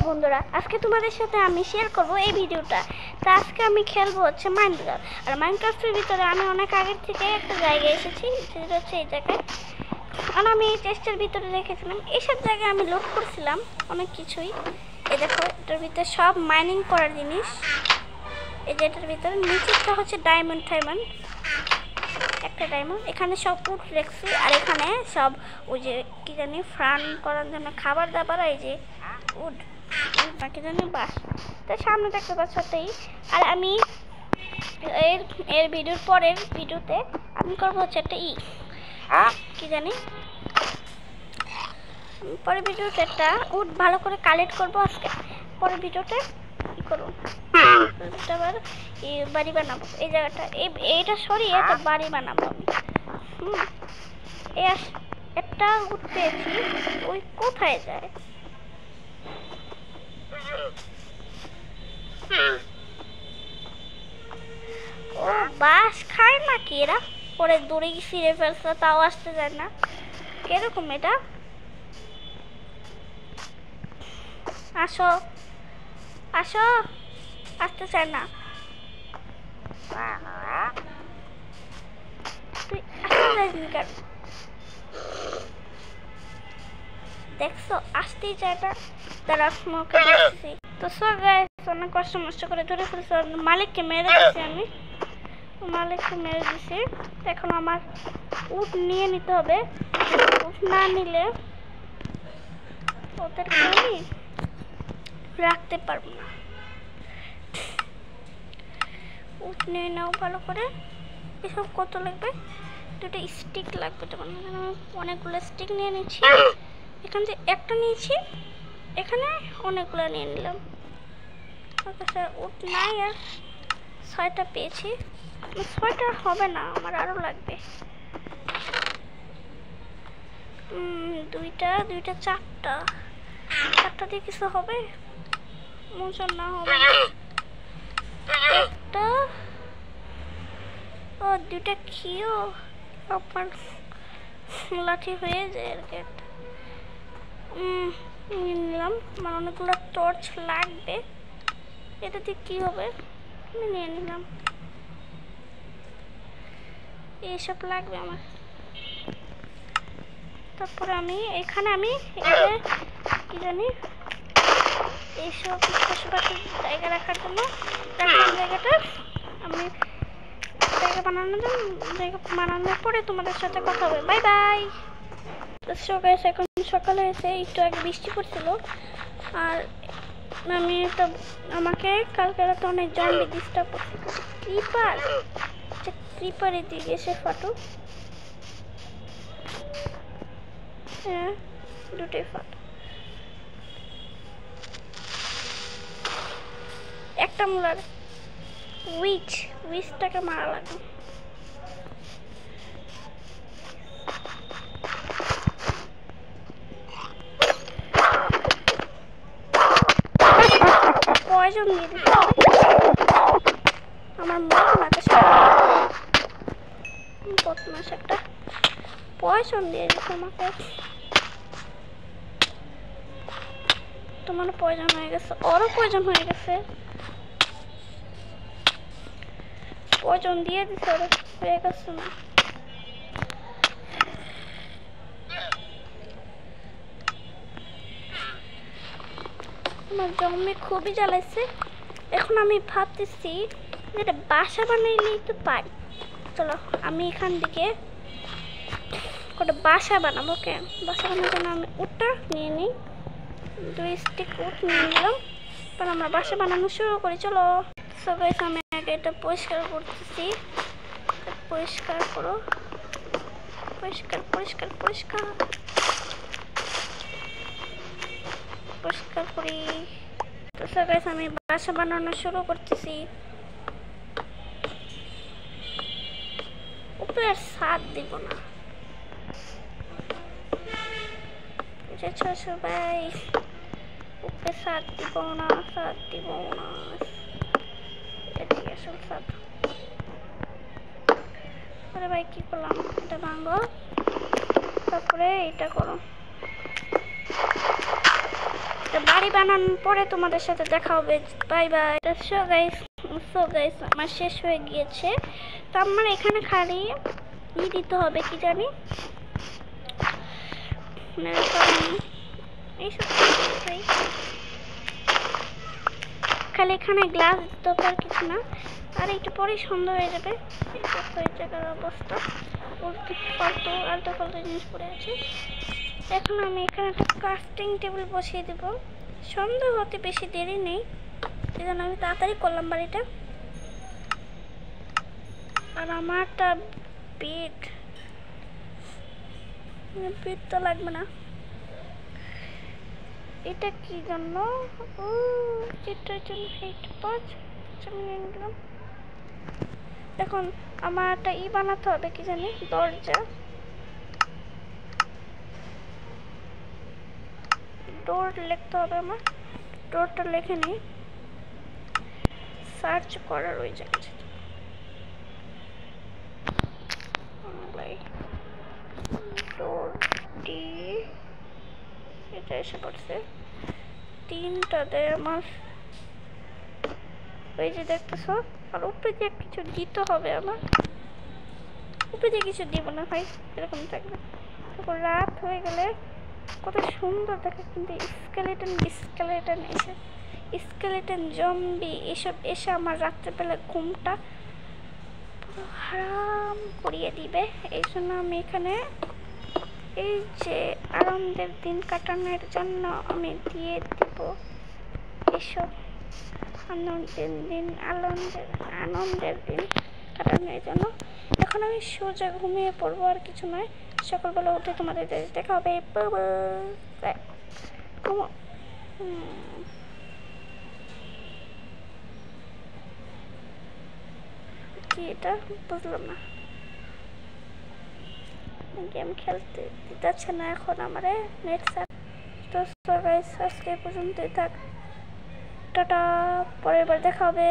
Hello বন্ধুরা, আজকে তোমাদের সাথে আমি শেয়ার করব এই ভিডিওটা। তো আজকে আমি খেলবো হচ্ছে মাইনক্রাফট। আর মাইনক্রাফটের ভিতরে আমি অনেক আগের থেকে একটা জায়গায় এসেছি, সেটা হচ্ছে এই জায়গায়। আর আমি এই চেস্টের ভিতরে রেখেছিলাম, এইসব জায়গায় আমি লোড করছিলাম অনেক কিছুই। এই দেখো, এটার ভিতরে সব মাইনিং করার জিনিস। এই যে এটার ভিতরে নিচেরটা হচ্ছে ডায়মন্ড একটা ডায়মন্ড। এখানে সব উড রেখেছি, আর এখানে সব ওই যে কি জানি ফার্ম করার জন্য খাবার দাবার, এই যে উড বাকি জানি বাস। তো সামনে দেখতে পাচ্ছ তাই। আর আমি এর ভিডিওর পরের ভিডিওতে আমি করবো হচ্ছে একটা কি জানি পরের ভিডিওতে একটা উড ভালো করে কালেক্ট করবো। আজকে পরের ভিডিওতে কি করবো, আবার বাড়ি বানাবো। এই জায়গাটা এইটা সরিয়ে একটা বাড়ি বানাবো আমি। একটা উড পেয়েছি, ওই কোথায় যায়? ও বাস খায় নাকি এরা? পরে দূরে ছিঁড়ে ফেলছে, তাও আসতে যায় না। কিরকম এটা? আসো আসো, আসতে চায় না। তুই আসতে চাইনি কেন? দেখছো, আসতেই চায় না। তারা স্মোকে দেখছি। তো সব গাইস, অনেক কষ্ট মষ্ট করে ধরে ফেলছে। মালিককে মেরে দিচ্ছি আমি, মালিককে মেরে দিছি। এখন আমার উট নিয়ে নিতে হবে। উট না নিলে ওদেরকে আমি রাখতে পারবো না। উট নিয়ে নাও ভালো করে। এসব কত লাগবে? দুটো স্টিক লাগবে। তখন আমি অনেকগুলো স্টিক নিয়ে নিচ্ছি। এখান থেকে একটা নিয়েছি, এখানে অনেকগুলো নিয়ে নিলাম। উট নাই, আর 6টা পেয়েছি। 6টা হবে না, আমার আরো লাগবে। দুইটা 4টা দিয়ে কিছু হবে? মোচন না হবে। একটা ও দুইটা খিও আমার লাঠি হয়ে যায় আর কি। নিলাম, আমার অনেকগুলো টর্চ লাগবে। এটাতে কি হবে? আমি নিয়ে নিলাম, এইসব লাগবে আমার। তারপরে আমি এখানে কি জানি এইসব জায়গা রাখার জন্য জায়গাটা আমি জায়গা বানানোর পরে তোমাদের সাথে কথা হবে। Bye bye. তো গাইস, এখন সকালে এসে একটু আগে বৃষ্টি পড়ছিল। আর আমি তো আমাকে কালকে রাতে অনেক জম্বি ডিস্টার্ব করছে। ক্রিপারের দিকে এসে ফাটো। হ্যাঁ, দুটোই ফাটো। একটা মুলার উইচটাকে মারা লাগবে। পয়জন দিয়ে দিতে হবে। আমার মন আছে বদমাস একটা পয়জন দিয়ে দিচ্ছে আমাকে। তোমার পয়জন হয়ে গেছে, ওরও পয়জন হয়ে গেছে। পয়জন দিয়ে দিচ্ছে, ওরা হয়ে গেছে না। আমার জম্বি খুবই জ্বালাইছে। এখন আমি ভাবতেছি এটা বাসা বানাইলেই তো পারি। চলো, আমি এখান থেকে একটা বাসা বানাবো। কেন বাসা বানানোর জন্য আমি উটটা নিয়ে নিই, 2 স্টিক উট নিয়ে নিলাম। তারপর আমরা বাসা বানানো শুরু করি। চলো। সো গাইস, আমি আগে এটা পরিষ্কার করতেছি। পরিষ্কার করো, পরিষ্কার পরিষ্কার পরিষ্কার পরিষ্কার করি। তো সো গাইস, আমি বাসা বানানো শুরু করতেছি। উপরে আর ছাদ দিব না, বুঝেছ সবাই? উপরে ছাদ দিব না। এটাই আসল ছাদ। আরে ভাই, কি করলাম? এটা ভাঙো, তারপরে এটা করো। বাড়ি বানানোর পরে তোমাদের সাথে দেখা হবে। Bye bye. সো গাইস আমার শেষ হয়ে গিয়েছে। তো আমার এখানে খালি দিতে হবে কি জানি এইসব খালি এখানে গ্লাস দিতে হবে আর কিছু না। আর একটু পরেই সুন্দর হয়ে যাবে। এই জায়গার অবস্থা আলতো ফালতু জিনিস পড়ে আছে। এখন আমি এখানে একটা ক্রাফটিং টেবিল বসিয়ে দেবো। সন্ধ্যা হতে বেশি দেরি নেই, এই জন্য আমি তাড়াতাড়ি করলাম বাড়িটা। আর আমারটা বেড তো লাগবে না। এটা কি জন্য? ও এটার জন্য দিলাম। এখন আমার একটা বানাতে হবে কি জানি, দরজা ডোর লিখতে হবে। আমার ডোরটা লিখে নিই, সার্চ করার ওই জায়গায় ডোর ডি এটা এসে পড়ছে। 3টা দেয় আমার, ওই যে দেখতেছো। আর উপরে দিয়ে কিছু দিতে হবে আমার, উপরে দিয়ে কিছু দিব না ভাই, এরকম থাকবে। তারপর রাত হয়ে গেলে কত সুন্দর দেখে, কিন্তু স্কেলেটন জম্বি এসব এসে আমার রাত্রেবেলা ঘুমটা পুরো হারাম করিয়ে দিবে। এই জন্য আমি এখানে এই যে আনন্দের দিন কাটানোর জন্য আমি দিয়ে দিব এসব আনন্দের দিন কাটানোর জন্য। এখন আমি সোজা ঘুমিয়ে পড়বো, আর কিছু নয়। সকালবেলা উঠে তোমাদের দেখা হবে। কি এটা বুঝলাম না, গেম খেলতে দিতেছে না এখন আমারে নেট। তো গাইস আজকে পর্যন্তই থাক, টাটা, পরের বার দেখা হবে।